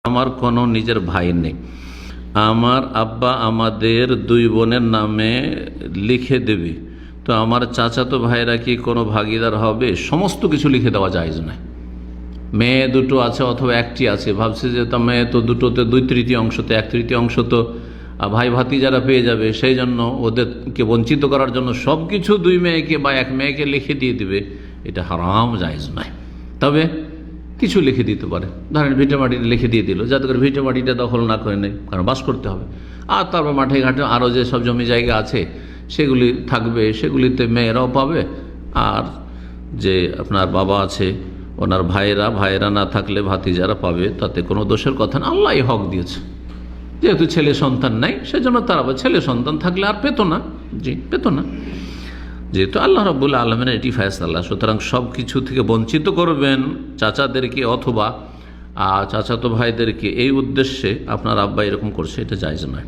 আমার কোনো নিজের ভাই নেই, আমার আব্বা আমাদের দুই বোনের নামে লিখে দেবে, তো আমার চাচাতো ভাইরা কি কোনো ভাগিদার হবে? সমস্ত কিছু লিখে দেওয়া যায় না। মেয়ে দুটো আছে অথবা একটি আছে, ভাবছে যে তা মেয়ে তো দুটোতে 2/3 1/3 তো ভাই ভাতিজারা পেয়ে যাবে, সেই জন্য ওদেরকে বঞ্চিত করার জন্য সব কিছু দুই মেয়েকে বা এক মেয়েকে লিখে দিয়ে দিবে। এটা হারাম, জায়েজ নয়। তবে কিছু লিখে দিতে পারে, ধরেন ভিটেমাটিটা লিখে দিয়ে দিল, যাতে করে ভিটেমাটিটা দখল না করে নেই, কারণ বাস করতে হবে। আর তারপর মাঠে ঘাটে আরও যে সব জমি জায়গা আছে সেগুলি থাকবে, সেগুলিতে মেয়েরাও পাবে। আর যে আপনার বাবা আছে, ওনার ভাইয়েরা না থাকলে ভাতিজারা পাবে, তাতে কোনো দোষের কথা না। আল্লাহ হক দিয়েছে, যেহেতু ছেলে সন্তান নাই সেজন্য তারা, ছেলে সন্তান থাকলে আর পেত না, পেত না, যেহেতু আল্লাহ রাব্বুল আলামিনের এটি ফয়সালা। সুতরাং সব কিছু থেকে বঞ্চিত করবেন চাচাদেরকে অথবা চাচাতো ভাইদেরকে, এই উদ্দেশ্যে আপনার আব্বা এরকম করছে, এটা জায়েজ নয়।